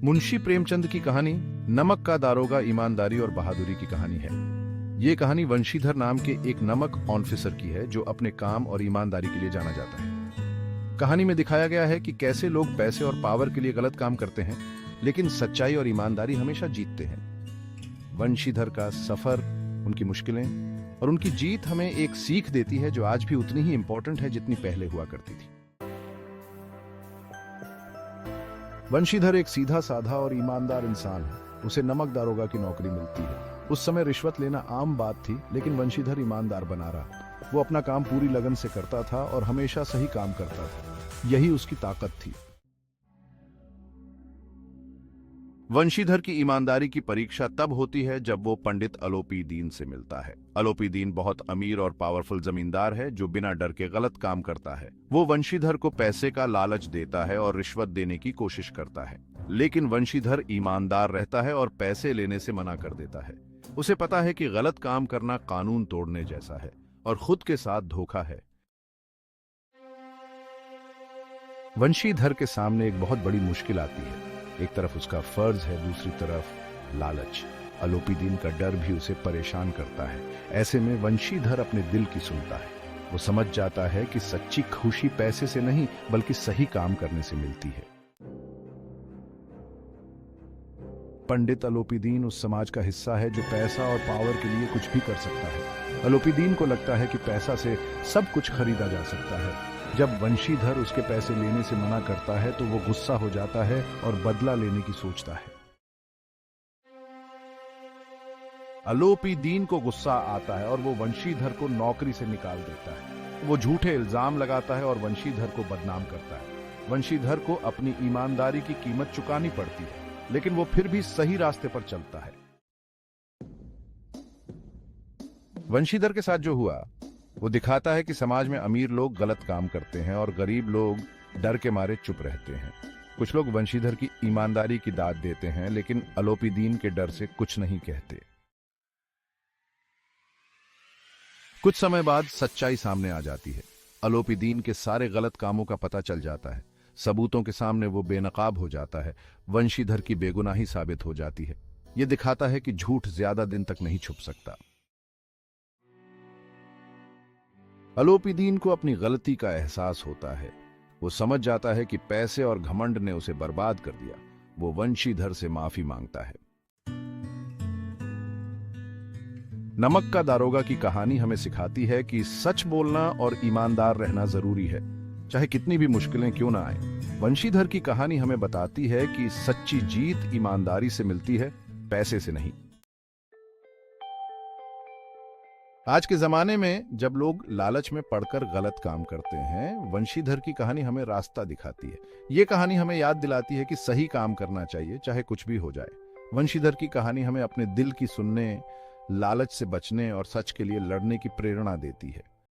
मुंशी प्रेमचंद की कहानी नमक का दारोगा ईमानदारी और बहादुरी की कहानी है। ये कहानी वंशीधर नाम के एक नमक ऑफिसर की है जो अपने काम और ईमानदारी के लिए जाना जाता है। कहानी में दिखाया गया है कि कैसे लोग पैसे और पावर के लिए गलत काम करते हैं, लेकिन सच्चाई और ईमानदारी हमेशा जीतते हैं। वंशीधर का सफर, उनकी मुश्किलें और उनकी जीत हमें एक सीख देती है जो आज भी उतनी ही इंपॉर्टेंट है जितनी पहले हुआ करती थी। वंशीधर एक सीधा साधा और ईमानदार इंसान है। उसे नमक दारोगा की नौकरी मिलती है। उस समय रिश्वत लेना आम बात थी, लेकिन वंशीधर ईमानदार बना रहा। वो अपना काम पूरी लगन से करता था और हमेशा सही काम करता था। यही उसकी ताकत थी। वंशीधर की ईमानदारी की परीक्षा तब होती है जब वो पंडित अलोपीदीन से मिलता है। अलोपीदीन बहुत अमीर और पावरफुल जमींदार है जो बिना डर के गलत काम करता है। वो वंशीधर को पैसे का लालच देता है और रिश्वत देने की कोशिश करता है, लेकिन वंशीधर ईमानदार रहता है और पैसे लेने से मना कर देता है। उसे पता है कि गलत काम करना कानून तोड़ने जैसा है और खुद के साथ धोखा है। वंशीधर के सामने एक बहुत बड़ी मुश्किल आती है। एक तरफ उसका फर्ज है, दूसरी तरफ लालच। अलोपीदीन का डर भी उसे परेशान करता है। ऐसे में वंशीधर अपने दिल की सुनता है। वो समझ जाता है कि सच्ची खुशी पैसे से नहीं बल्कि सही काम करने से मिलती है। पंडित अलोपीदीन उस समाज का हिस्सा है जो पैसा और पावर के लिए कुछ भी कर सकता है। अलोपीदीन को लगता है कि पैसा से सब कुछ खरीदा जा सकता है। जब वंशीधर उसके पैसे लेने से मना करता है तो वो गुस्सा हो जाता है और बदला लेने की सोचता है। अलोपीदीन को गुस्सा आता है और वो वंशीधर को नौकरी से निकाल देता है। वो झूठे इल्जाम लगाता है और वंशीधर को बदनाम करता है। वंशीधर को अपनी ईमानदारी की कीमत चुकानी पड़ती है, लेकिन वो फिर भी सही रास्ते पर चलता है। वंशीधर के साथ जो हुआ वो दिखाता है कि समाज में अमीर लोग गलत काम करते हैं और गरीब लोग डर के मारे चुप रहते हैं। कुछ लोग वंशीधर की ईमानदारी की दाद देते हैं, लेकिन अलोपीदीन के डर से कुछ नहीं कहते। कुछ समय बाद सच्चाई सामने आ जाती है। अलोपीदीन के सारे गलत कामों का पता चल जाता है। सबूतों के सामने वो बेनकाब हो जाता है। वंशीधर की बेगुनाही साबित हो जाती है। ये दिखाता है कि झूठ ज्यादा दिन तक नहीं छुप सकता। अलोपीदीन को अपनी गलती का एहसास होता है। वो समझ जाता है कि पैसे और घमंड ने उसे बर्बाद कर दिया। वो वंशीधर से माफी मांगता है। नमक का दारोगा की कहानी हमें सिखाती है कि सच बोलना और ईमानदार रहना जरूरी है, चाहे कितनी भी मुश्किलें क्यों ना आए। वंशीधर की कहानी हमें बताती है कि सच्ची जीत ईमानदारी से मिलती है, पैसे से नहीं। आज के जमाने में जब लोग लालच में पड़कर गलत काम करते हैं, वंशीधर की कहानी हमें रास्ता दिखाती है। ये कहानी हमें याद दिलाती है कि सही काम करना चाहिए, चाहे कुछ भी हो जाए। वंशीधर की कहानी हमें अपने दिल की सुनने, लालच से बचने और सच के लिए लड़ने की प्रेरणा देती है।